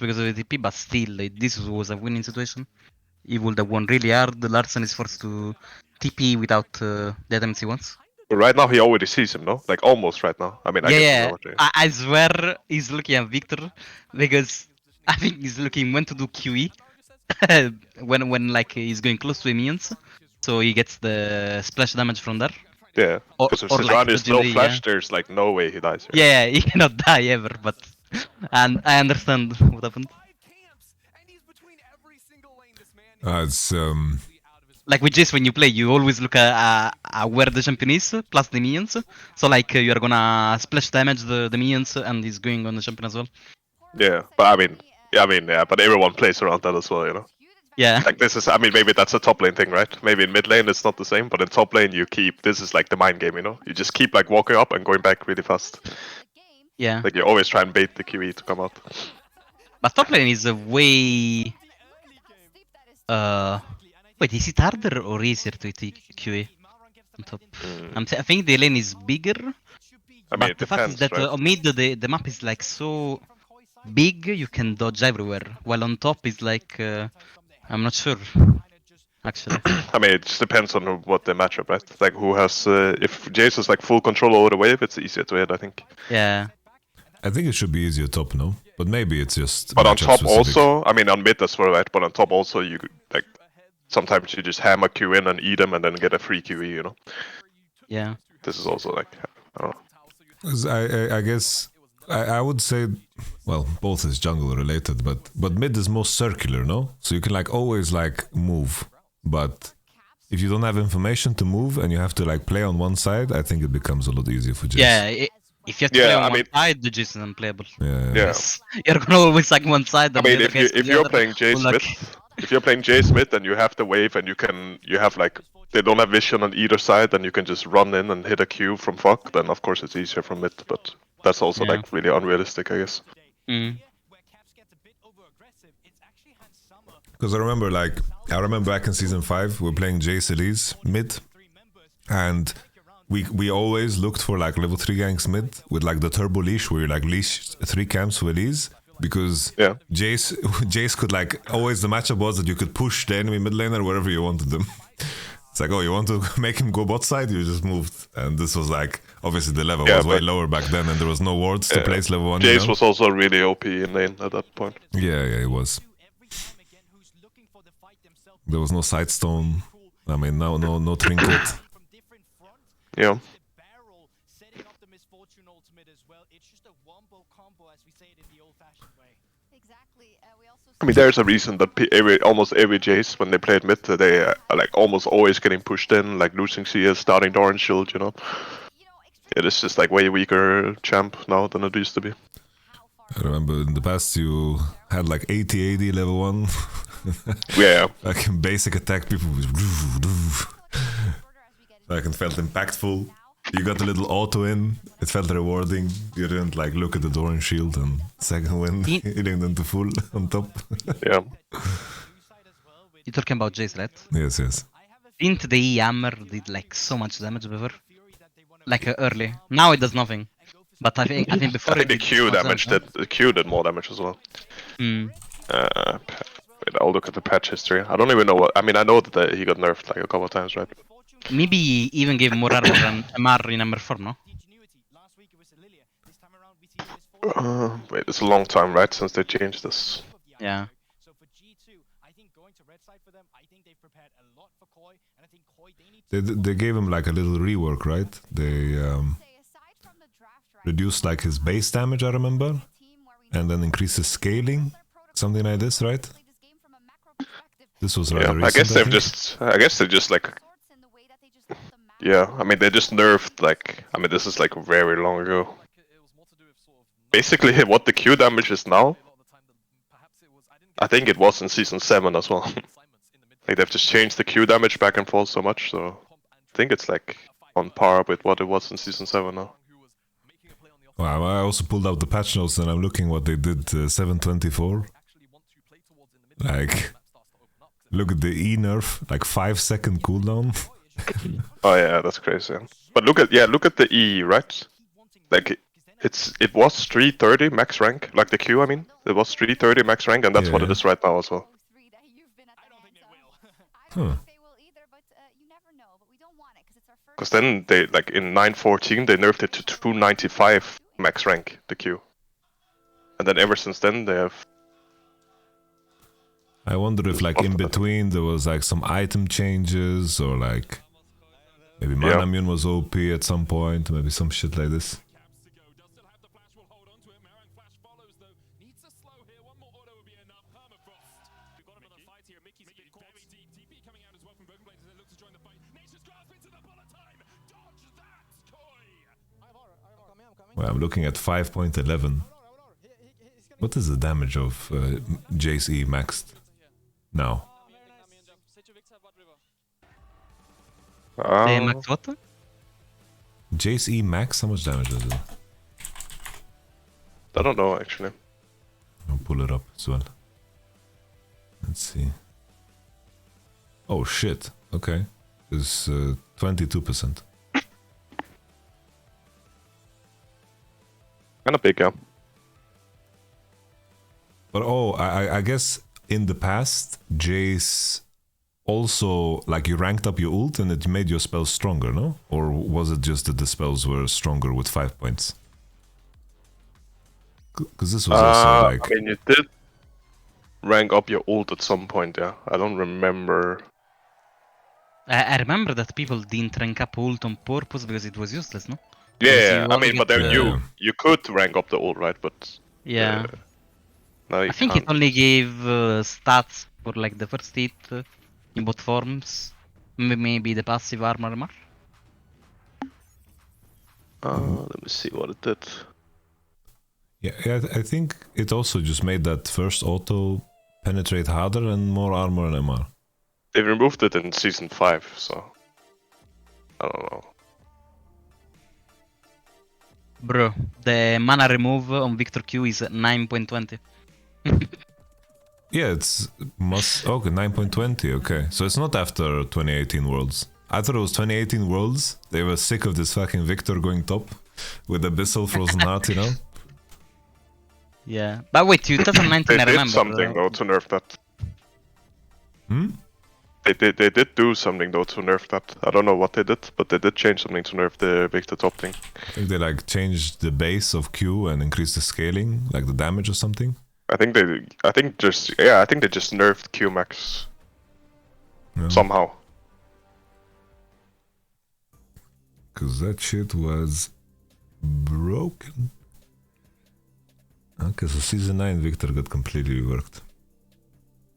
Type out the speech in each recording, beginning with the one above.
because of the TP, but still, this was a winning situation. He would have won really hard. Larsen is forced to TP without the items he wants. But right now he already sees him, no? Like almost right now. I mean, I guess he's Yeah, watching. I swear he's looking at Victor because I think he's looking when to do QE when like he's going close to the minions, so he gets the splash damage from there. Yeah, Or because if like Sejuani's no flash, there's like no way he dies here. Yeah, he cannot die ever. But and I understand what happened. It's Like with Jace, when you play, you always look at where the champion is plus the minions. So like you are gonna splash damage the minions, and he's going on the champion as well. Yeah, but I mean, yeah, but everyone plays around that as well, you know. Yeah. Like this is, I mean, maybe that's a top lane thing, right? Maybe in mid lane it's not the same, but in top lane you keep. This is like the mind game, you know. You just keep like walking up and going back really fast. Yeah. Like you always try and bait the QE to come out. But top lane is a way. Wait, is it harder or easier to take QA on top? I think the lane is bigger. I mean, but the fact is that on mid the map is like so big, you can dodge everywhere. While on top is like I'm not sure. Actually, I mean, it just depends on what the matchup, right? Like who has. If Jace has like full control over the wave, it's easier to hit, I think. Yeah. I think it should be easier top, no? But maybe it's just. But on top specific. also, I mean, on mid as well, right? But on top also, you like sometimes you just hammer Q in and eat them and then get a free QE, you know? Yeah. This is also like, I don't know. I guess I would say, well, both is jungle related, but mid is most circular, no? So you can like always like move, but if you don't have information to move and you have to like play on one side, I think it becomes a lot easier for Jace. Yeah. If you have to play on one side, the Jace is unplayable. Yeah. You're gonna always like one side. I mean, if you're playing Jace Smith, if you're playing Jace Smith and you have the wave and you have like they don't have vision on either side, and you can just run in and hit a Q from fuck, then of course it's easier from mid. But that's also like really unrealistic, I guess. Because I remember back in season 5, we were playing Jace Elise mid, and we always looked for like level 3 ganks mid with like the turbo leash where you like leash 3 camps with Elise, because Jace could like always the matchup was that you could push the enemy mid laner wherever you wanted them. It's like, oh, you want to make him go bot side, you just moved. And this was like, obviously the level was way lower back then and there was no wards to place level 1. Jace was also really OP in lane at that point. Yeah, it was. There was no sidestone. I mean, no trinket. Yeah. I mean, there's a reason that almost every Jace, when they played mid, they are like almost always getting pushed in, like losing CS, starting the orange shield, you know. It is just like way weaker champ now than it used to be. I remember in the past you had like 80 AD level 1. Yeah. Like in basic attack, people was like it felt impactful. You got a little auto in, it felt rewarding. You didn't like look at the door and shield and second win, hitting them to full on top. Yeah. You're talking about Jace, right? Yes. Didn't the E hammer did like so much damage before? Like early. Now it does nothing. But I think before I think the Q damage did more damage as well. Wait, I'll look at the patch history. I don't even know what. I mean, I know that he got nerfed like a couple of times, right? Maybe he even gave more armor than MR in hammer form, no? Wait, it's a long time, right, since they changed this. Yeah. They gave him like a little rework, right? They reduced like his base damage, I remember, and then increased his scaling, something like this, right? This was rather recent, I guess they're just like. Yeah, I mean they just nerfed like. I mean this is like very long ago. Basically, what the Q damage is now, I think it was in season 7 as well. Like they've just changed the Q damage back and forth so much, so I think it's like on par with what it was in season 7 now. Wow, I also pulled out the patch notes and I'm looking what they did 724. Like, look at the E nerf, like 5-second cooldown. Oh yeah, that's crazy. But look at the E, right? Like It was 330 max rank, like the Q. I mean, it was 330 max rank, and that's what it Yeah. is right now as well. Huh. Because then they like in 914 they nerfed it to 295 max rank, the Q. And then ever since then they have. I wonder if like in between there was like some item changes or like maybe Mana Immune was OP at some point, maybe some shit like this. Well, I'm looking at 5.11. What is the damage of Jiizuké maxed now? They max what? Jiizuké max? How much damage does it do? I don't know actually. I'll pull it up as well. Let's see. Oh shit. Okay. It's 22%. Kinda big, yeah. But oh, I guess in the past, Jace also, like you ranked up your ult and it made your spells stronger, no? Or was it just that the spells were stronger with 5 points? Because this was also like... I mean, you did rank up your ult at some point, yeah. I don't remember. I remember that people didn't rank up ult on purpose because it was useless, no? Yeah, I mean, but then Yeah. you could rank up the ult, right? But Yeah. now you I think can't. it only gave stats for like the first hit in both forms. Maybe the passive armor. Let me see what it did. Yeah, I think it also just made that first auto penetrate harder and more armor and MR. They removed it in season 5, so I don't know. Bro, the mana remove on Victor Q is 9.20. Yeah, it's must... Okay, 9.20, okay. So it's not after 2018 Worlds. I thought it was 2018 Worlds. They were sick of this fucking Victor going top with Abyssal Frozen Heart, you know? Yeah. But wait, 2019 They I did remember. something though to nerf that. Hmm? They did do something though to nerf that. I don't know what they did, but they did change something to nerf the Victor top thing. I think they like changed the base of Q and increased the scaling, like the damage or something. I think they just nerfed Q max No. somehow. Because that shit was broken. Okay, so season 9 Victor got completely reworked.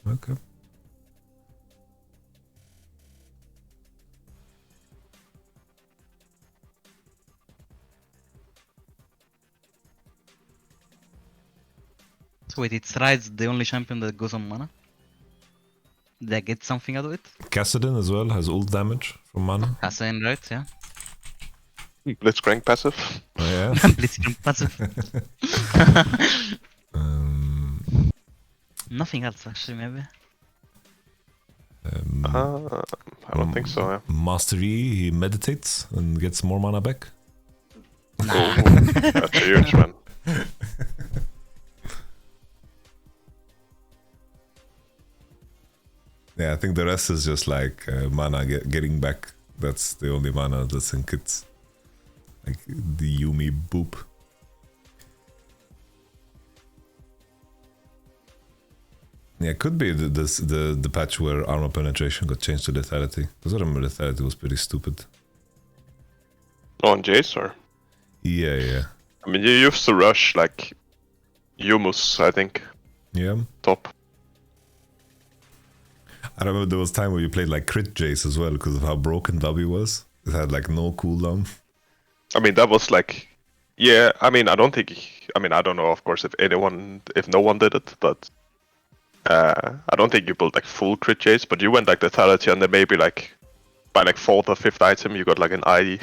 Okay. So wait, it's Rise the only champion that goes on mana? Did I get something out of it? Kassadin as well has ult damage from mana. Hassan, right? Yeah. Blitzcrank passive. Oh yeah. Blitzcrank passive. Nothing else actually, maybe. I don't think so. Yeah. Master E, he meditates and gets more mana back. Nah. That's huge, man. Yeah, I think the rest is just like mana getting back. That's the only mana that's in kits. Like the Yumi boop. Yeah, it could be the patch where armor penetration got changed to lethality. Because I remember lethality was pretty stupid. On Jace or? Yeah. I mean, you used to rush like Yumus, I think. Yeah. Top. I remember there was time where you played like crit Jace as well because of how broken W was. It had like no cooldown. I mean, that was like, yeah. I mean, I don't know, of course, if no one did it, but I don't think you built like full crit chase. But you went like lethality, and then maybe like by like 4th or 5th item, you got like an ID.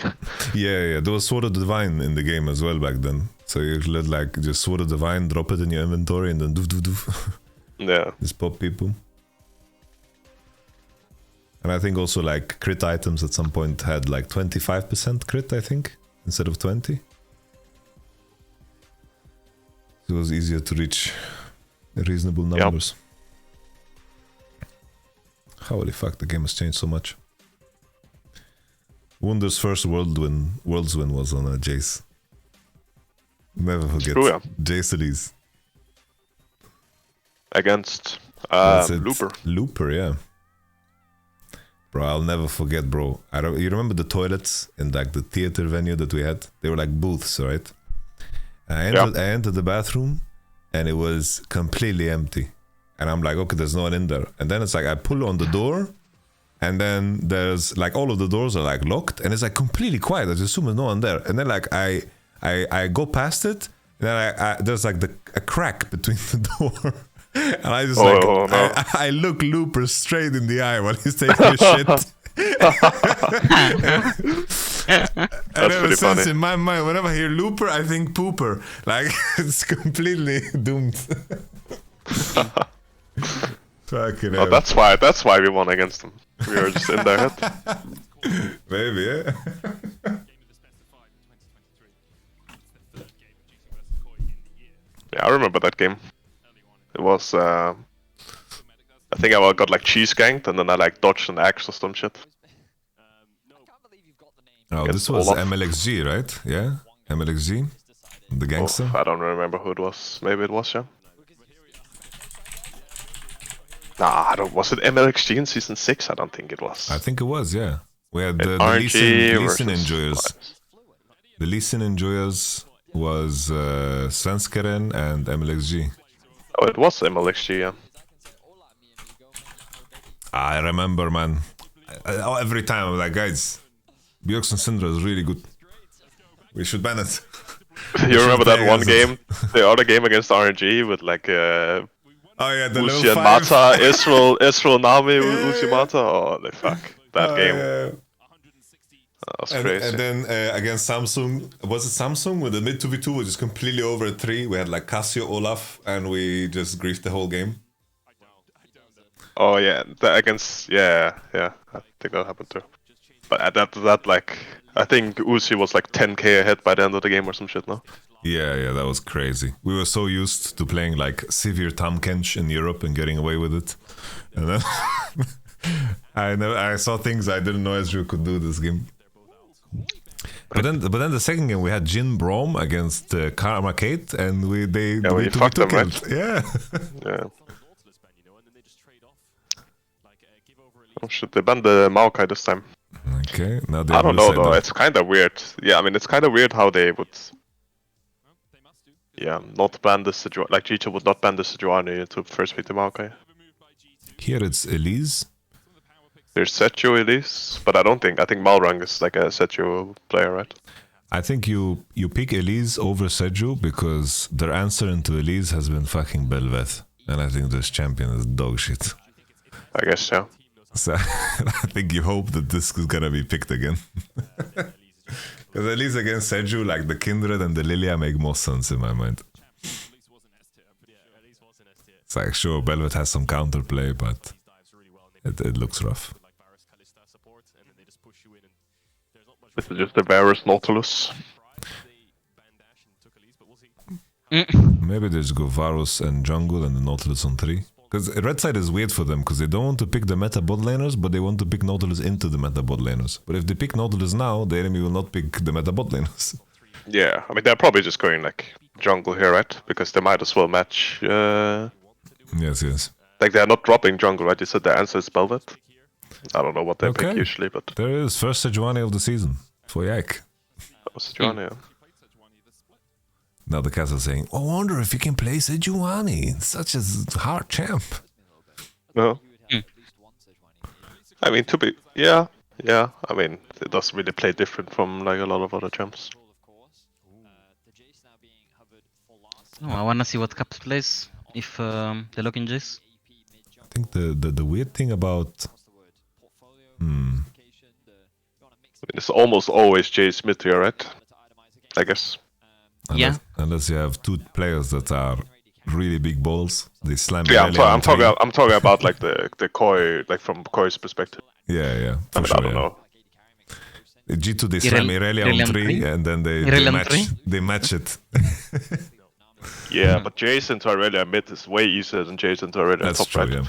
Yeah. There was Sword of Divine in the game as well back then. So you let like just Sword of Divine, drop it in your inventory, and then doof. Yeah. Just pop people. And I think also like crit items at some point had like 25% crit, I think, instead of 20. it was easier to reach reasonable numbers. Holy fuck, the game has changed so much. Wunder's first Worlds win was on a Jace. Never forget. True, yeah. Jace Elise. Against That's it. Looper. Looper, yeah. Bro, I'll never forget, bro. You remember the toilets in like the theater venue that we had? They were like booths, right? I entered the bathroom and it was completely empty. And I'm like, okay, there's no one in there. And then it's like I pull on the door and then there's like all of the doors are like locked and it's like completely quiet. I just assume there's no one there. And then like I go past it and then there's like a crack between the door. And I just no. I look Looper straight in the eye while he's taking a shit. And ever pretty since funny. in my mind, whenever I hear Looper, I think pooper. Like it's completely doomed. Fucking hell. That's why we won against them. We were just in their head. Maybe, yeah. Yeah, I remember that game. It was I think I got like cheese ganked and then I like dodged an axe or some shit. Oh, this was MLXG, right? Yeah? MLXG? The gangster? I don't remember who it was. Maybe it was, yeah. Nah, was it MLXG in Season 6? I don't think it was. I think it was, yeah. We had the RNG Lee Sin versus Enjoyers. The Lee Sin Enjoyers was Svenskeren and MLXG. Oh, it was MLXG, yeah. I remember, man. Every time I'm like, guys, Bjorks and Syndra is really good. We should ban it. You remember that one game? The other game against RNG with like oh yeah, the Uzi level and 5. Mata, Israel, Nami, Uzi Mata. Oh, the fuck. That game. Yeah. That was crazy. And then against Samsung, was it Samsung with the mid 2v2 was just completely over at 3. We had like Casio, Olaf, and we just griefed the whole game. Oh yeah, against I think that happened too. But at that like, I think Uzi was like 10k ahead by the end of the game or some shit, no? Yeah, that was crazy. We were so used to playing like severe Tamkench in Europe and getting away with it. And then I saw things I didn't know Ezreal could do this game. But then the second game we had Jin Brom against Karma Kate, and we fucked them, right? Yeah. Yeah. Oh shit, they banned the Maokai this time. Okay, now I don't know though, it's kinda weird. Yeah, I mean it's kinda weird how they would not ban the Sejuani, like Jiizuké would not ban the Sejuani to first beat the Maokai. Here it's Elise. There's Seju Elise, but I think Malrang is like a Seju player, right? I think you pick Elise over Seju because their answer into Elise has been fucking Belveth. And I think this champion is dog shit. I guess, yeah. So I think you hope that this is gonna be picked again. Because at least against Seju, like the Kindred and the Lilia make more sense in my mind. It's like, sure, Belvet has some counterplay, but it looks rough. This is just the Varus Nautilus. Maybe they just go Varus and Jungle and the Nautilus on 3. Because red side is weird for them, because they don't want to pick the meta bot laners, but they want to pick Nautilus into the meta bot laners. But if they pick Nautilus now, the enemy will not pick the meta bot laners. Yeah, I mean they're probably just going like jungle here, right? Because they might as well match. Yes. Like they're not dropping jungle, right? You said the answer is Belvet. I don't know what they pick usually, but there is first Sejuani of the season for Yak. that was Sejuani. Yeah. Now the cats are saying, "I wonder if you can play Sejuani, such a hard champ." No. I mean, I mean, it doesn't really play different from like a lot of other champs. Oh, I wanna see what Caps plays if they look in Jace. I think the weird thing about I mean, it's almost always Jace mid here, right? I guess. Unless you have two players that are really big balls, they slam. Yeah, I'm talking about like the Koi, like from Koi's perspective. Yeah. I mean, I don't know. G2 they slam Irelia on 3 and then they match it. Yeah, but Jason to Aurelia mid is way easier than Jason to Aurelia That's top, true, right? yeah.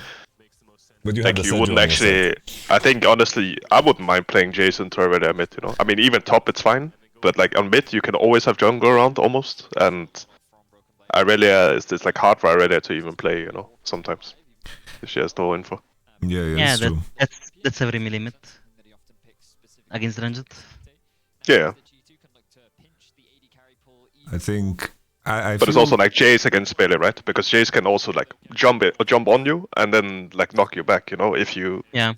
But you have Like the you Seju wouldn't on your side. actually. I think honestly, I wouldn't mind playing Jason to Aurelia mid. You know, I mean even top it's fine, but like on mid you can always have jungle around almost, and Aurelia is just like hard for Aurelia to even play. You know, sometimes if she has no info. Yeah, Yeah, it's true. that's every limit against ranged. Yeah, I think I but it's feel also like Jace against Melee, right? Because Jace can also like jump on you and then like knock you back. You know, if you. Yeah.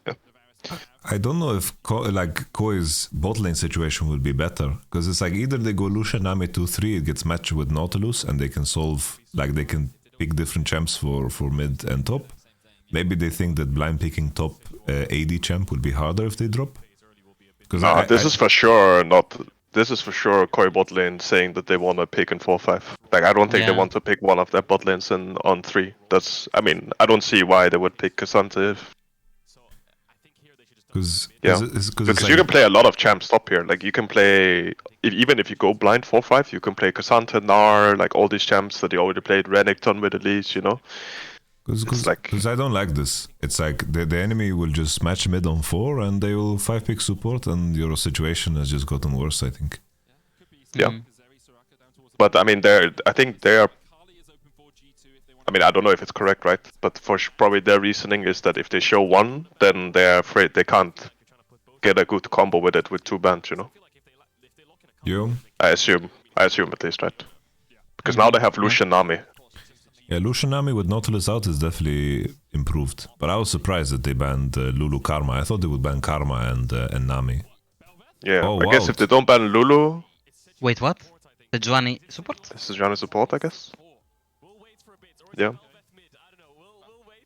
Yeah. I don't know if Koi's bot lane situation would be better, because it's like either they go Lucian Nami 2-3, it gets matched with Nautilus, and they can solve, like they can pick different champs for mid and top. Maybe they think that blind picking top AD champ would be harder if they drop. No, this is for sure not. This is for sure Koi bot lane saying that they want to pick in 4-5. Like I don't think they Yeah. want to pick one of their bot lanes in on 3. That's. I mean, I don't see why they would pick Cassandra if. Because Because you can play a lot of champs top here. Like you can play even if you go blind 4-5, you can play Cassandra, Gnar, like all these champs that you already played Renekton with at least, you know. Because I don't like this. It's like the enemy will just match mid on 4 and they will 5-pick support, and your situation has just gotten worse, I think. Yeah. But I mean, I think they are. I mean, I don't know if it's correct, right? But probably their reasoning is that if they show one, then they're afraid they can't get a good combo with it with 2 bands, you know. Yeah. I assume at least, right? Because now they have Lucian Nami. Yeah, Lucian Nami with Nautilus out is definitely improved. But I was surprised that they banned Lulu Karma. I thought they would ban Karma and Nami. Yeah, Oh, I guess wow. if they don't ban Lulu, Wait, what? The Giovanni support? this is Johnny support, I guess. Yeah.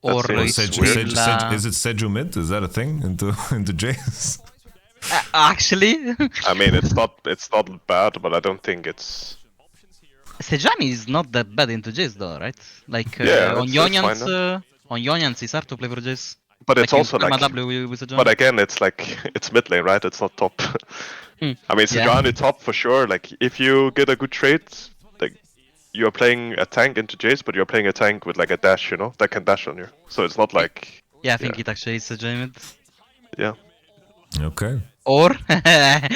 Or That seems it weird. will, Is it Seju mid? Is that a thing into Jace? actually, I mean, it's not bad, but I don't think it's. Sejani is not that bad into Jace though, right? Like Yeah, on it's fine Yonians, now. it's hard to play for Jace. But it's Like also Karma like. W with Sejani. But again, it's like it's mid lane, right? It's not top. Hmm, I mean, yeah. Sejani top for sure. Like if you get a good trade, like you're playing a tank into Jace, but you're playing a tank with like a dash, you know, that can dash on you. So it's not like. Yeah, I think it actually is Sejani mid. Yeah. Okay. Or bad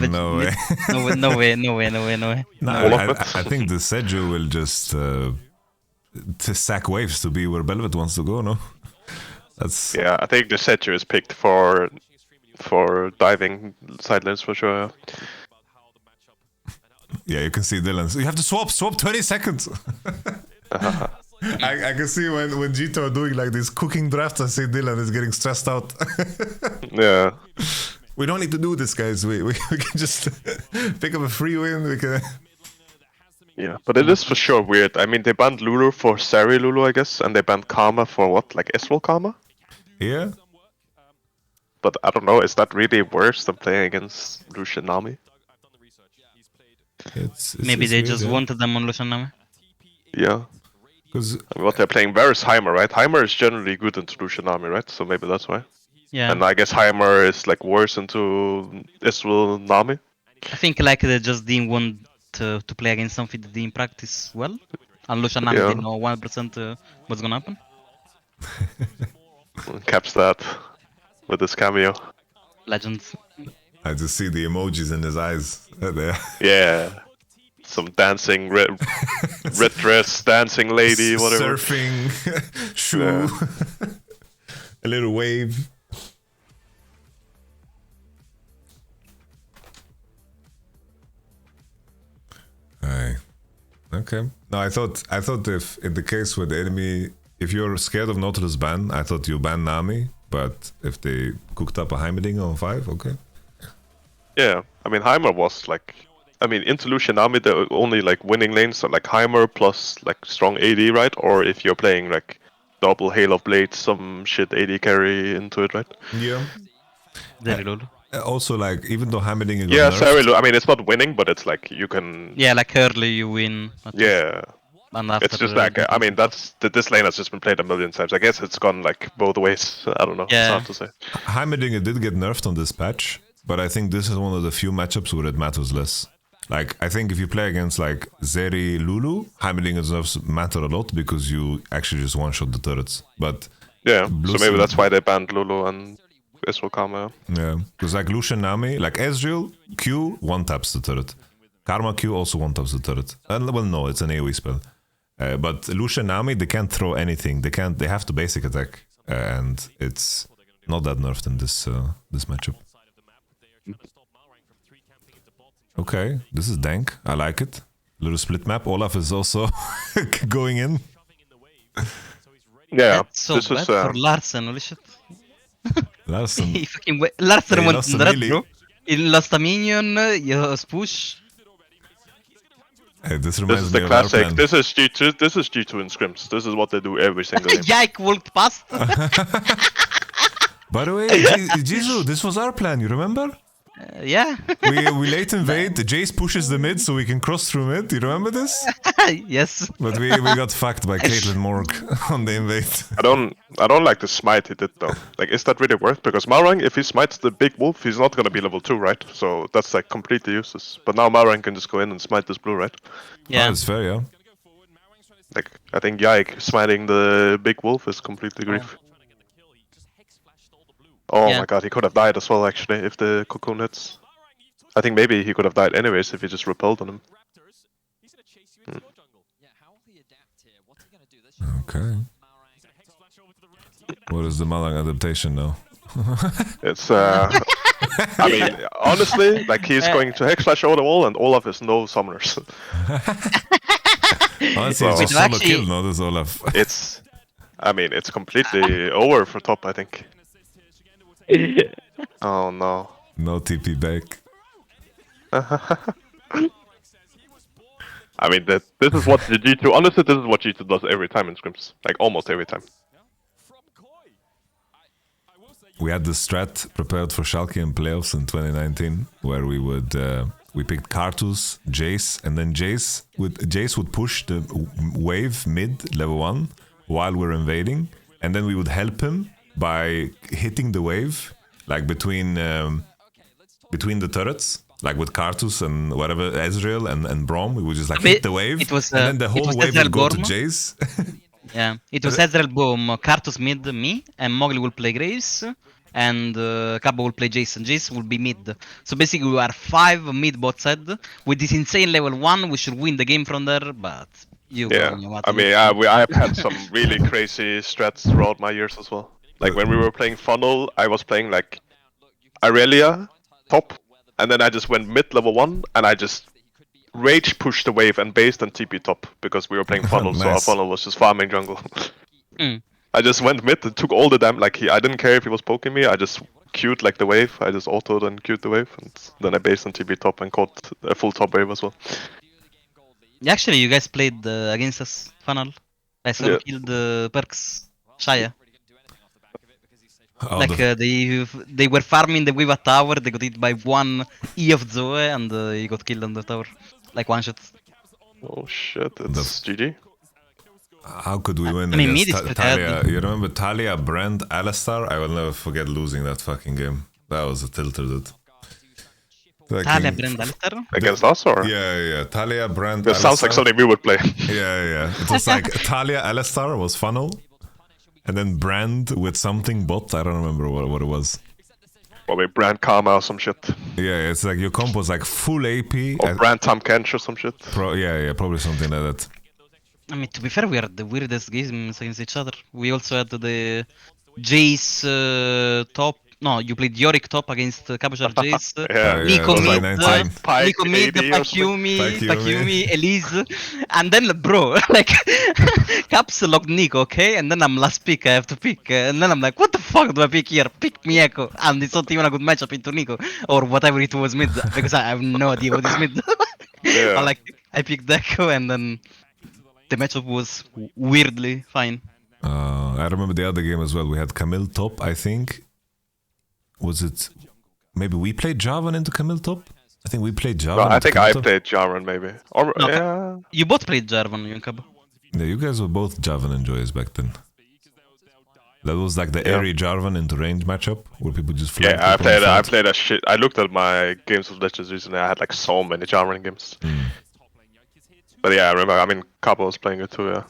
No way. no way, no way, no way, no way, no way. No, All of it. I think the Seju will just to sack waves to be where Belvet wants to go, no? That's Yeah, I think the Setcher is picked for diving side lanes for sure. yeah, you can see Dylan. So you have to swap 20 seconds. I can see when Jito are doing like these cooking drafts, I see Dylan is getting stressed out. Yeah. We don't need to do this, guys. We can just pick up a free win. We can. Yeah, but it is for sure weird. I mean, they banned Lulu for Sari Lulu, I guess, and they banned Karma for what, like Ezreal Karma? Yeah. But I don't know, is that really worse than playing against Lucian Nami? Maybe it's they weird, just yeah. wanted them on Lucian Nami. Yeah. Because I mean, what they're playing, where is Heimer, right? Heimer is generally good into Lucian Nami, right? So maybe that's why. Yeah. And I guess Heimer is like worse into Ezreal Nami. I think like they just didn't want to play against something that didn't practice well. And Lucian Nami Yeah. didn't know 100% what's gonna happen. Caps that with his cameo. Legends. I just see the emojis in his eyes. There. Yeah. Some dancing red dress, dancing lady, whatever. Surfing, shoe, a little wave. Aye. Okay. No, I thought if in the case with the enemy, if you're scared of Nautilus ban, I thought you ban Nami. But if they cooked up a Heimerdinger on 5, okay. Yeah, I mean Heimer was like, I mean into Lucian Nami the only like winning lanes are like Heimer plus like strong AD, right? Or if you're playing like double Hail of Blades, some shit AD carry into it, right? Yeah. Very low. Also, like, even though Heimerdinger got Yeah, nerfed, sorry, I mean it's not winning, but it's like you can. Yeah, like early you win. at least. Yeah, And after it's just like I mean this lane has just been played a million times. I guess it's gone like both ways. I don't know. It's Yeah. hard to say. Heimerdinger did get nerfed on this patch, but I think this is one of the few matchups where it matters less. Like, I think if you play against like Zeri Lulu, Heimdallr nerfs matter a lot because you actually just one-shot the turrets. But Yeah, Blue so maybe Sim- that's why they banned Lulu and Ezreal Karma. yeah, because like Lucian Nami, like Ezreal, Q one taps the turret. Karma Q also one taps the turret. Well, no, it's an AoE spell. But Lucian Nami, they can't throw anything. They have to basic attack, and it's not that nerfed in this this matchup. Okay, this is dank. I like it. Little split map. Olaf is also going in. Yeah, That's so this bad is for Larsen, holy shit. Larsen. He fucking Larsen He went lost in a the red, melee. bro. He lost a minion, he was push. Hey, this this reminds is me the of our classic. plan. This is G2. This is G2 in scrims. This is what they do every single game. Yike walked past. By the way, Jizu, this was our plan. You remember? Yeah. We late invade. Jace pushes the mid so we can cross through mid. You remember this? Yes. But we got fucked by Caitlyn Morg on the invade. I don't like the smite he did though. Like, is that really worth? Because Malrang, if he smites the big wolf, he's not gonna be level 2, right? So that's like completely useless. But now Malrang can just go in and smite this blue, right? Yeah. Oh, that's fair, yeah. Like, I think Yike smiting the big wolf is completely grief. Oh Yeah. my god, he could have died as well actually if the cocoon hits. I think maybe he could have died anyways if he just repelled on him. Okay. What is the Malang adaptation now? It's I mean, honestly, like he's going to Hex Slash over the wall and Olaf is no summoners. Honestly, it's Wait, just solo actually- kill, no? This Olaf. It's, I mean, it's completely over for top, I think. Oh no. No TP back. I mean, this is what the G2, honestly, this is what G2 does every time in scrims. Like, almost every time. We had the strat prepared for Schalke in playoffs in 2019, where we would we picked Karthus, Jace, and then Jace would push the wave mid level 1 while we're invading, and then we would help him by hitting the wave like between the turrets, like with Karthus and whatever Ezreal and Braum. We would just like hit the wave, It was, and then the it whole was wave Ezreal would go to Gorm. Jace. Yeah. It was Ezreal Boom, Karthus mid, me, and Mowgli will play Graves, and Kabo will play Jason. Jace will be mid. So basically we are 5 mid bot side. With this insane level 1, we should win the game from there, but you go Yeah, on Yamato. I mean, I've had some really crazy strats throughout my years as well. Like when we were playing Funnel, I was playing like Irelia top, and then I just went mid level 1, and I just rage pushed the wave and based and TP top because we were playing Funnel, so our Nice. Funnel was just farming jungle. Mm. I just went mid and took all the damage. Like I didn't care if he was poking me. I just queued like the wave. I just autoed and queued the wave, and then I based on TP top and caught a full top wave as well. Actually, you guys played against us, Funnel. I saw Yeah. you killed Perks, Shaya. Oh, Like they were farming the Weaver tower, they got hit by one E of Zoe, and he got killed on the tower. Like one shot. Oh shit, it's GG. How could we win I mean, against mid is pretty Talia? heavy. You remember Talia, Brand, Alistar? I will never forget losing that fucking game. That was a tilter, dude. Fucking- Talia, Brand, Alistar. Against us or? Yeah. Talia, Brand, That sounds like Alistar. something we would play. Yeah. It was like Talia, Alistar was funnel. And then Brand with something bot. I don't remember what it was. Probably Brand Karma or some shit. Yeah, it's like your comp was like full AP. Or Brand Tam Kench or some shit. Yeah, probably something like that. I mean, to be fair, we are the weirdest games against each other. We also had the Jace top. No, you played Yorick top against Cabochard Jace. Yeah, Nico it was mid, like 19. Nico mid, 80 or something. Pakumi, Elise, and then bro, like Caps locked Nico, okay, and then I'm last pick, I have to pick, and then I'm like, what the fuck do I pick here? Pick Mieko, and it's not even a good matchup into Nico or whatever it was mid, because I have no idea what is mid. Yeah. But like, I picked Deco, and then the matchup was weirdly fine. I remember the other game as well. We had Camille top, I think. Was it? Maybe we played Javan into Camille top? I think we played Javan. No, I into think Camille I top. played Jaren maybe. Or No, yeah. You both played Jarvan, you and Cabo. Yeah, you guys were both Javan enjoyers back then. That was like the Yeah. airy Jarvan into range matchup where people just flanked Yeah, I up on the played. I front. played that shit. I looked at my games of Legends recently. I had like so many Jarvan games. But yeah, I remember. I mean, Kappa was playing it too. Yeah.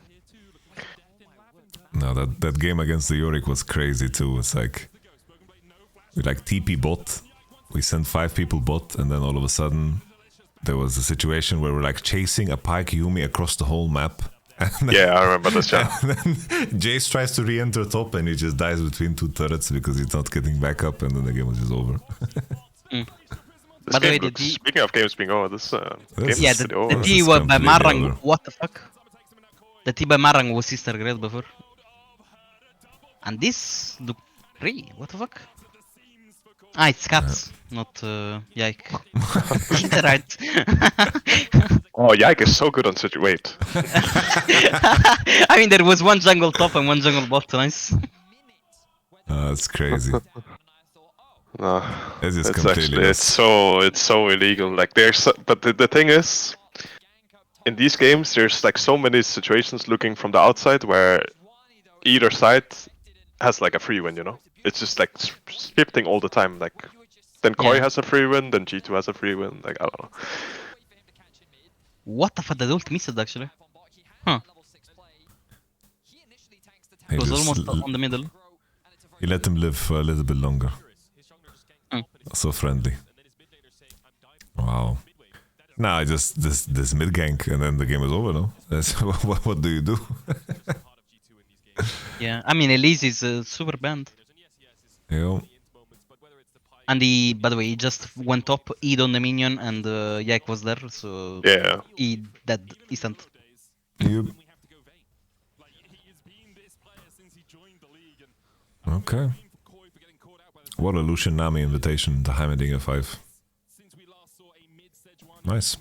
No, that game against the Yorick was crazy too. It's like we like TP bot. We sent 5 people bot, and then all of a sudden there was a situation where we're like chasing a Pyke Yumi across the whole map. And then, Yeah, I remember this. Yeah. and then Jace tries to re-enter top and he just dies between 2 turrets because he's not getting back up, and then the game was just over. This By the way, game the speaking of games being over, this game This yeah, is the, pretty the over. T is by completely Marang, over. what the fuck? The T by Marang was sister grade before. And this look free, what the fuck? Ah, it's cats, not Yike. Right. Oh, Yike is so good on such. Wait. I mean, there was one jungle top and one jungle bot, nice. It's crazy. No, It's just it's completely actually it's so illegal. Like but the thing is, in these games, there's like so many situations looking from the outside where either side has like a free win. You know, it's just like shifting all the time. Like then Koi Yeah. has a free win, then G2 has a free win. Like I don't know. What the fuck, the ult missed actually. Huh, He it was just almost on the middle. he let him live for a little bit longer. Hmm. So friendly. Wow. Nah, just this mid gank and then the game is over. No, that's, what do you do? Yeah, I mean, Elise is super banned. You And he, by the way, he just went up, E'd on the minion, and Yak was there, so Yeah. he dead instant. you okay. What a Lucian Nami invitation to Heimerdinger 5. Nice.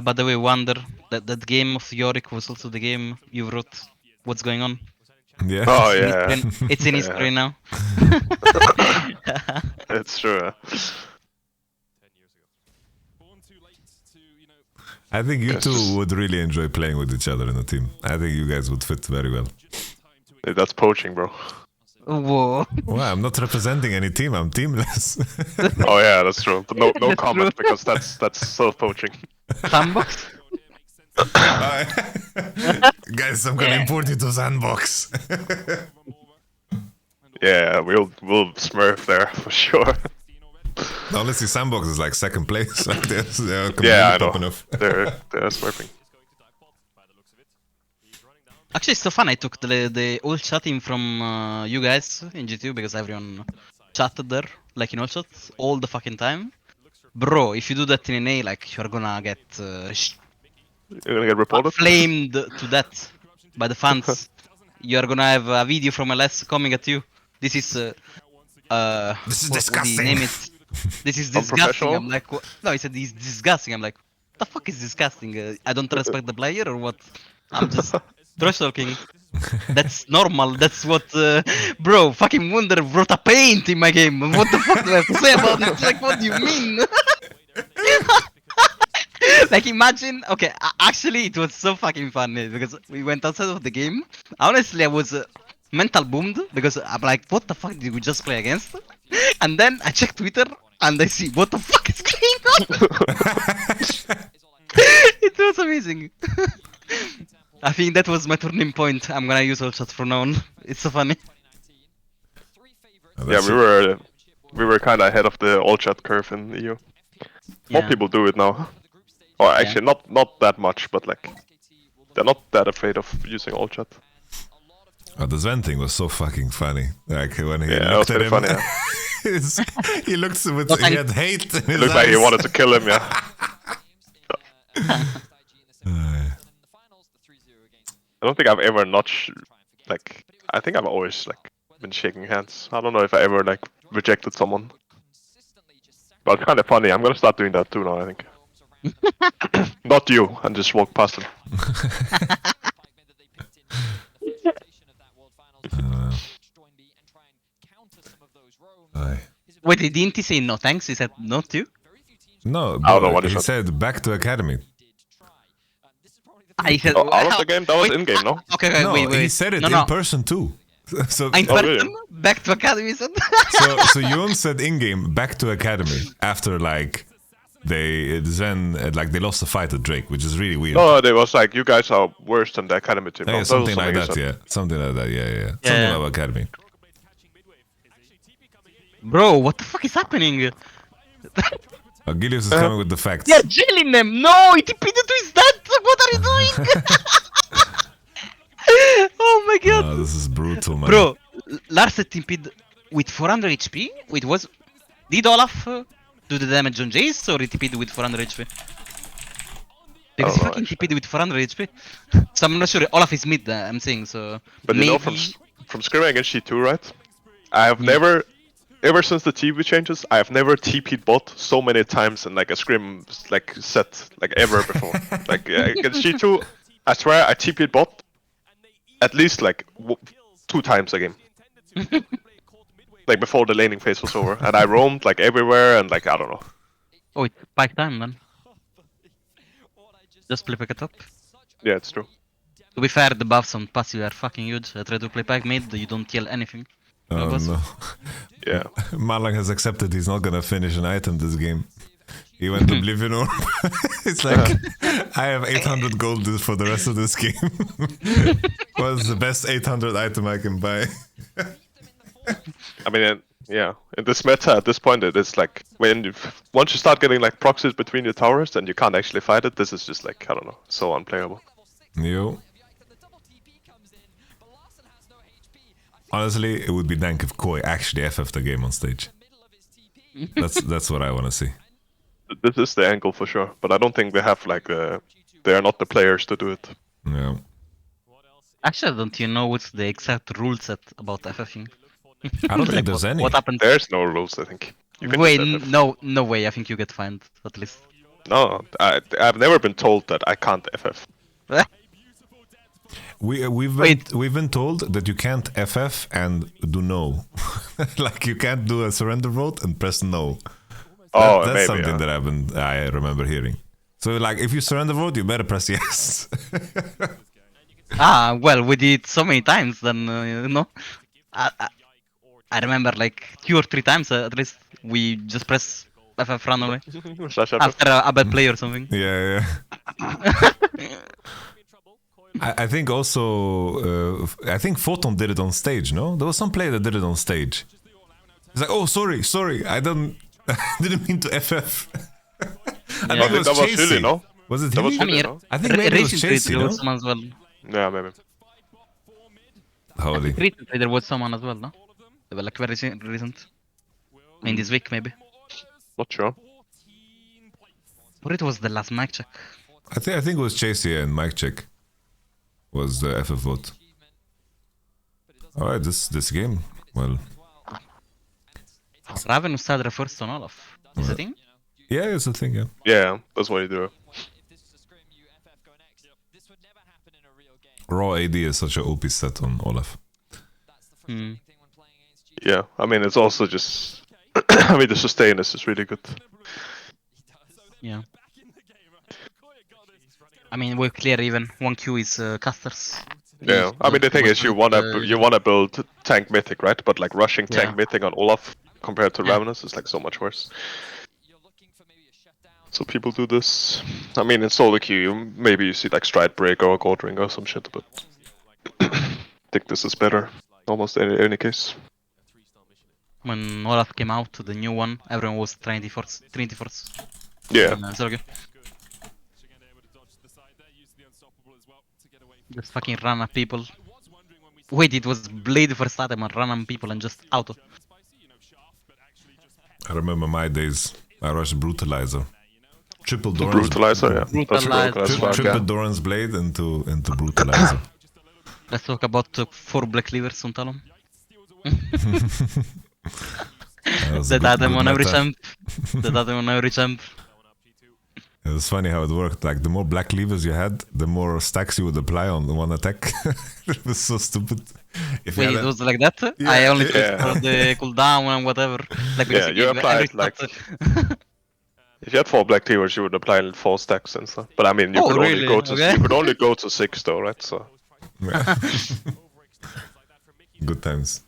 By the way, Wunder, that game of Yorick was also the game you wrote. What's going on? Yeah. Oh It's in yeah. history- It's in history now. It's true. I think you Yes. two would really enjoy playing with each other in a team. I think you guys would fit very well. That's poaching, bro. Whoa. Well, I'm not representing any team. I'm teamless. Oh yeah, that's true. But no That's comment true. because that's self-poaching. Sandbox? Guys, I'm gonna import you to Sandbox. Yeah, we'll Smurf there for sure. Honestly, Sandbox is like second place. Like they're Yeah, I completely top know. enough. They're Smurfing. Actually, it's so fun. I took the old chatting from you guys in G2 because everyone chatted there, like in all shots, all the fucking time. Bro, if you do that in NA, like, you're gonna get You're gonna get reported. flamed to death by the fans. You're gonna have a video from LS coming at you. This is This is what do you name disgusting. it? This is disgusting. Unprofessional? I'm like, what? No, he said he's disgusting. I'm like, what the fuck is disgusting? I don't respect the player or what? I'm just trash talking. That's normal. That's what, bro. Fucking Wunder brought a paint in my game. What the fuck do I have to say about it? Like, what do you mean? Like, imagine. Okay, actually, it was so fucking funny because we went outside of the game. Honestly, I was mental boomed because I'm like, what the fuck did we just play against? And then I check Twitter and I see what the fuck is going on. It was amazing. I think that was my turning point. I'm gonna use all shots from now on. It's so funny. Oh, Yeah, that's we were kind of ahead of the all chat curve in EU. More Yeah. people do it now. Or actually, not that much, but like they're not that afraid of using all chat. Oh, the Sven thing was so fucking funny. Like when he Yeah, that was looked at pretty him, funny. he looked with No, he had hate in It his looked like he eyes. wanted to kill him. Yeah. I don't think I've ever not like. I think I've always like been shaking hands. I don't know if I ever like rejected someone. But it's kind of funny. I'm gonna start doing that too now. I think. Not you, and just walk past him. Aye. Wait, didn't he say no thanks? He said no to you? No, I don't know but what he he said. said back to academy. I said, Out of the game? That was wait, in-game, no? Okay, No, wait. he said it no, in no. person too. So, In Oh, person, really? back to academy. He said. so Yoon said in-game back to academy after like they lost the fight at Drake, which is really weird. No, they was like, you guys are worse than the academy team. Yeah, No, that was something like he that, said. yeah. Something like that, yeah. Something Yeah. about academy. Bro, what the fuck is happening? Gilius is coming with the facts. They're jailing them. No, he TP'd into his dad. What are you doing? Oh my god. This is brutal, man. Bro, Lars TP'd with 400 HP. Wait, did Olaf do the damage on Jace or he TP'd with 400 HP? Because he know, fucking TP'd with 400 HP. So I'm not sure. Olaf is mid, I'm saying, so But maybe... you know, from scrimming against G2, right? I have never, ever since the TV changes, I have never TP'd bot so many times in like a scrim like set like ever before. Like against G2, I swear I TP'd bot at least like 2 times a game. Like before the laning phase was over, and I roamed like everywhere and like I don't know. Oh, it's spike time then. Just play back at top. Yeah, it's true. To be fair, the buffs on passive are fucking huge. I try to play back mid, you don't yell anything. Oh boss. no. Yeah. Malang has accepted he's not gonna finish an item this game. He went Oblivion Orb. It's like, I have 800 gold for the rest of this game. What's the best 800 item I can buy? I mean, yeah. In this meta at this point, it is like once you start getting like proxies between your towers, then you can't actually fight it. This is just like I don't know, so unplayable. Yo. Honestly, it would be dank if Koi actually FF the game on stage. That's what I want to see. This is the angle for sure, but I don't think they have like they are not the players to do it. Yeah. Actually, don't you know what's the exact rule set about FFing? I don't think there's any. What happens? There's no rules, I think. You can Wait, just FF. no way. I think you get fined at least. No, I've never been told that I can't FF. We've been told that you can't FF and do no. Like you can't do a surrender vote and press no. Oh, That's maybe, something yeah. that I remember hearing. So like if you surrender vote, you better press yes. Well, we did so many times. Then you know, I remember like 2 or 3 times at least. We just press FF randomly Slash FF. after a bad play or something. Yeah. I think also I think Photon did it on stage. No, there was some player that did it on stage. It's like, oh, sorry, I didn't mean to FF. I think it was that was Chasey. Philly, no? Was it That was him? Philly, no? I think maybe it was Recently Chasey, there no? was someone as well. Yeah, maybe. Holy. Recently there was someone as well, no? They were like very recent. In this week maybe. Not sure. Or it was the last mic check. I think it was Chasey and Mike Check was the FF vote. Alright, this game, well, Raven started first on Olaf. Is that thing? yeah, it's a thing, yeah. Yeah, that's what you do. Raw AD is such a OP set on Olaf. Hmm. Yeah, I mean it's also just I mean the sustain is just really good. Yeah. I mean, we're clear even. 1Q is casters. Yeah, I mean the thing is you wanna build tank mythic, right? But like rushing tank Yeah. mythic on Olaf compared to Yeah. Ravenous is like so much worse. So people do this. I mean in solo queue maybe you see like Stride Break or Goldring or some shit, but I think this is better. Almost any case. When Olaf came out, the new one, everyone was Trinity Force. Yeah. Zerg. Just fucking run at people. Wait, it was Blade first item and run on people and just auto. I remember my days. I rushed Brutalizer. Triple Doran's Brutalizer, yeah. That's Brutalizer. broken as fuck, Triple yeah. Doran's Blade into Brutalizer. Let's talk about 4 Black Cleavers on Talon. That was a That good item on every meta. champ. That item on every champ. It was funny how it worked. Like the more black levers you had, the more stacks you would apply on the one attack. It was so stupid. If you Wait, had it was like that? Yeah, I only yeah. for the cooldown and whatever. Like, because Yeah, it you gave applied every like stat. If you had 4 black cleavers, you would apply 4 stacks and stuff. But I mean, you Oh, could only really? go to Okay. you could only go to 6 though, right? So Yeah. Good times.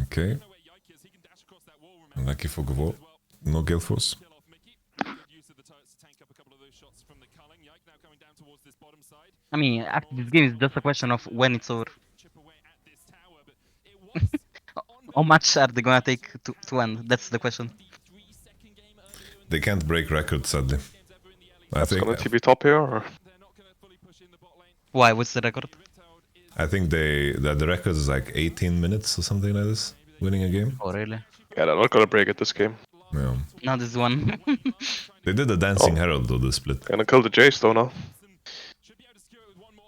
Okay. Unlucky for Gavor. No Gale Force. I mean, this game is just a question of when it's over. How much are they gonna take to end? That's the question. They can't break records, sadly. I that's think gonna TP top here. Or? Why? What's the record? the record is like 18 minutes or something like this, winning a game. Oh, really? Yeah, they're not gonna break it this game. Yeah. Not this one. They did the Dancing Herald though, the split. Gonna kill the Jace though now.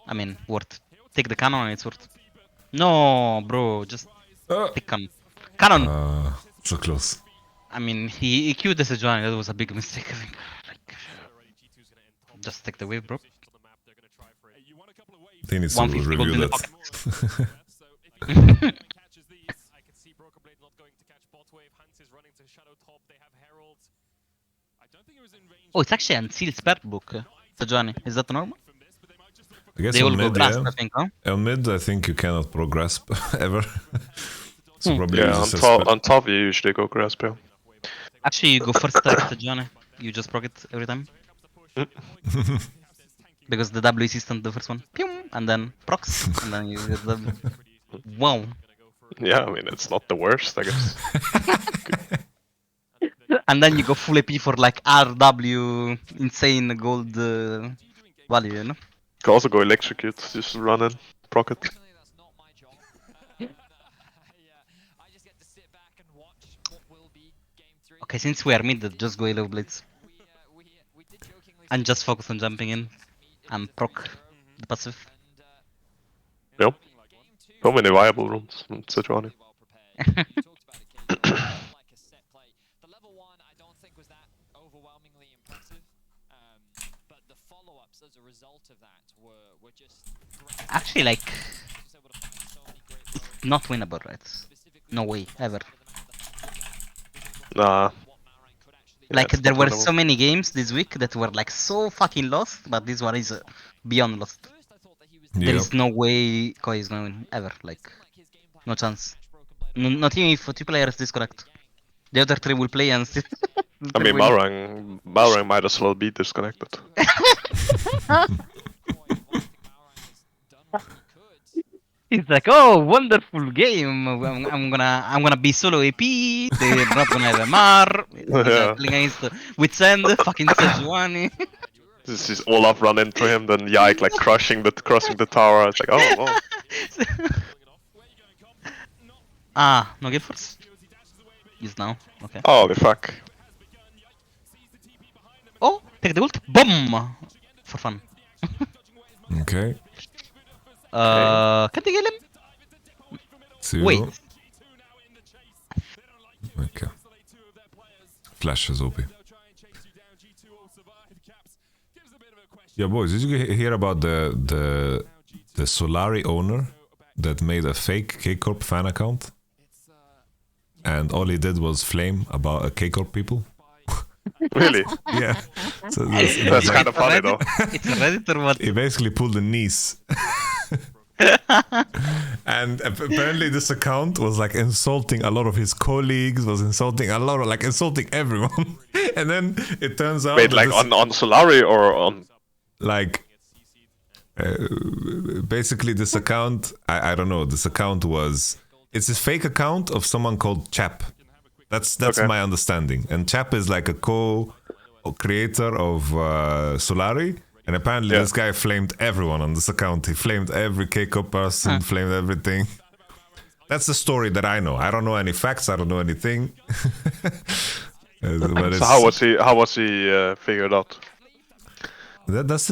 I mean, worth. Take the cannon and it's worth. No, bro, just take cannon. Cannon! So close. I mean, he queued the Sejuani, that was a big mistake, I think. Like, just take the wave, bro. I think needs to 150 gold review in the that. Oh, it's actually unsealed spell book, Sejuani. Is that normal? I guess They all on go mid, grasp, yeah. I think, huh? On mid, I think you cannot pro grasp ever. So probably Yeah, use a on top you usually go grasp here. Actually, you go first strike Sejuani. You just proc it every time. Because the W is instant, the first one. Pew! And then procs, and then you get W. Wow. Yeah, I mean it's not the worst, I guess. And then you go full AP for like RW, insane gold value, you know? Could also go electrocute, just run in, proc it. Okay, since we are mid, just go Yellow Blades. And just focus on jumping in and proc the passive. Yep. So many viable rooms in Sejuani. Actually, like, it's not winnable, right? No way, ever. Nah. Like, it's there not were winnable. so many games this week that were like so fucking lost, but this one is beyond lost. There Yeah. is no way Koi is gonna win, ever. Like, no chance. Not even if 2 players disconnect. The other 3 will play and still. I mean, win. Malrang might as well be disconnected. It's like, oh, wonderful game. I'm gonna be solo AP. They're not gonna have MR. Yeah. Playing against with Sand, fucking Sejuani. This is Olaf run into him, then Yike like crossing the tower. It's like, oh. Ah, no game force. Is now okay. Holy fuck. Oh, take the ult. Boom! For fun. Okay. Can they kill him? Zero. Wait. Okay. Flash is OP. Yeah, boys, did you hear about the Solari owner that made a fake K-Corp fan account? And all he did was flame about K-Corp people? Really? Yeah. So That's kind of funny though. It's a Reddit or what? he basically pulled a niece. And apparently this account was like insulting a lot of his colleagues, was insulting a lot of like insulting everyone. And then it turns out Wait, that like this, on Solari or on... like basically this account, I don't know, this account was, it's a fake account of someone called Chap. That's Okay. my understanding. And Chap is like a co-creator of Solari. And apparently Yeah. this guy flamed everyone on this account. He flamed every Keiko person, flamed everything. That's the story that I know. I don't know any facts. I don't know anything. But So how was he figured out? that's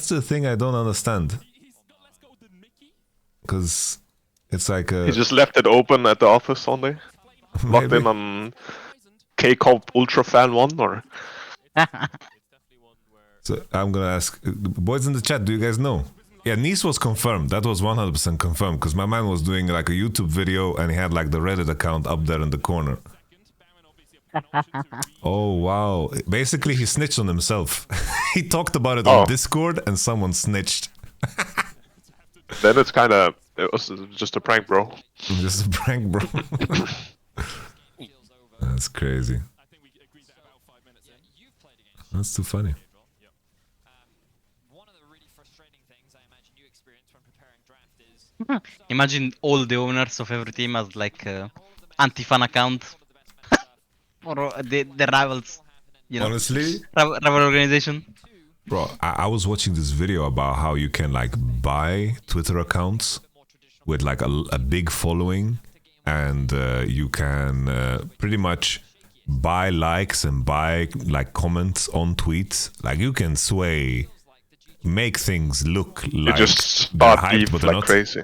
the thing I don't understand. Because it's like He just left it open at the office Sunday? Logged maybe. in on K-Corp Ultra Fan 1 or... So I'm gonna ask boys in the chat. Do you guys know? Yeah, Nice was confirmed. That was 100% confirmed because my man was doing like a YouTube video and he had like the Reddit account up there in the corner. Oh wow! Basically, he snitched on himself. He talked about it Oh. on Discord, and someone snitched. Then it was just a prank, bro. Just a prank, bro. That's crazy. That's too funny. Imagine all the owners of every team as like anti-fan account for the rivals, you know, Honestly, rival organization. bro, I was watching this video about how you can like buy Twitter accounts with like a big following, and you can pretty much buy likes and buy like comments on tweets. Like you can sway, make things look You like just they're start hyped, beef but they're like not. crazy.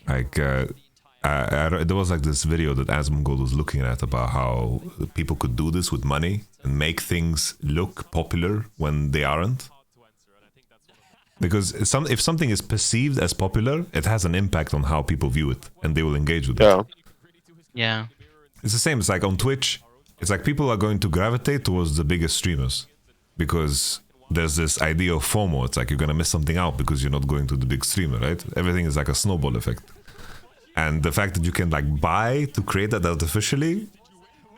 Like there was like this video that Asmongold was looking at about how people could do this with money and make things look popular when they aren't. Because if something is perceived as popular, it has an impact on how people view it, and they will engage with it. Yeah. Yeah. It's the same. It's like on Twitch. It's like people are going to gravitate towards the biggest streamers because there's this idea of FOMO. It's like you're gonna miss something out because you're not going to the big streamer, right? Everything is like a snowball effect. And the fact that you can like buy to create that artificially,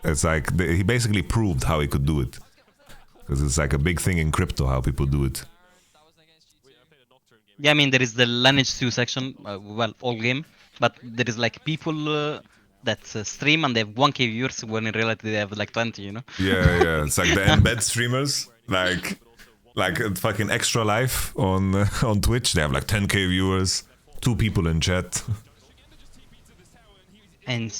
it's like he basically proved how he could do it. Because it's like a big thing in crypto how people do it. Yeah, I mean there is the Lineage 2 section, well, all game, but there is like people that stream and they have 1k viewers when in reality they have like 20, you know? Yeah. It's like the embed streamers, like fucking Extra Life on Twitch. They have like 10k viewers, 2 people in chat. And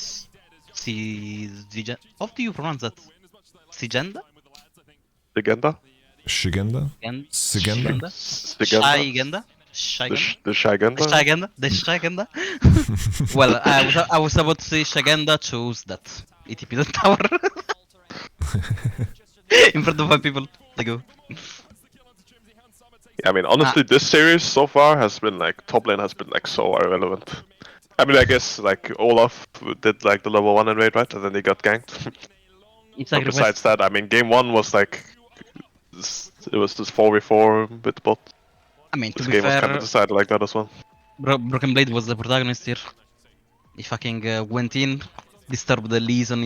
how do you pronounce that? Sigenda? Legenda? Shigenda? Sigenda? Shaigenda? The Shagenda? The Shagenda? Well, I was about to say Shagenda chose that ETP the tower. In front of 5 people. They go. I mean, honestly, this series so far has been like top lane has been like so irrelevant. I mean, I guess like Olaf did like the level 1 invade, right? And then he got ganked. It's But like besides that, I mean, game 1 was like it was this 4v4 with bot. I mean, to This be game was kind fair, of decided like that as well. Broken Blade was the protagonist here. He fucking went in, disturbed the Lees on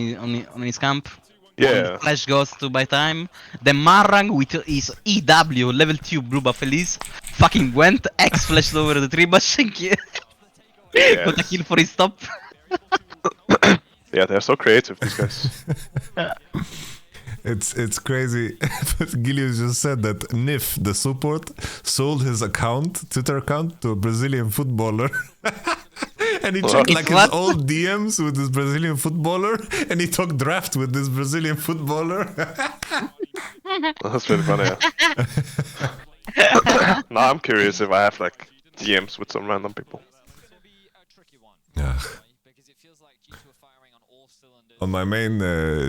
his camp. Yeah. Flash goes to buy time. The Marang with his EW level 2 blue buff Elise fucking went, X flashed over the tree bush and got a kill for his top. Yeah, they're so creative, these guys. It's crazy. But Gilius just said that Nif, the support, sold his Twitter account, to a Brazilian footballer. And he checked like his old DMs with this Brazilian footballer, and he talked draft with this Brazilian footballer. That's really funny, yeah. Now I'm curious if I have like DMs with some random people. Yeah. On my main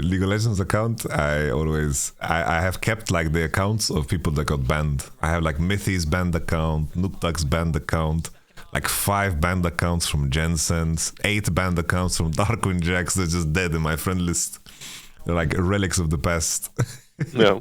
League of Legends account, I have kept like the accounts of people that got banned. I have like Mythy's banned account, Nuktak's banned account, like 5 banned accounts from Jensen's, 8 banned accounts from Darkwing Jacks. They're just dead in my friend list. They're like relics of the past. Yeah.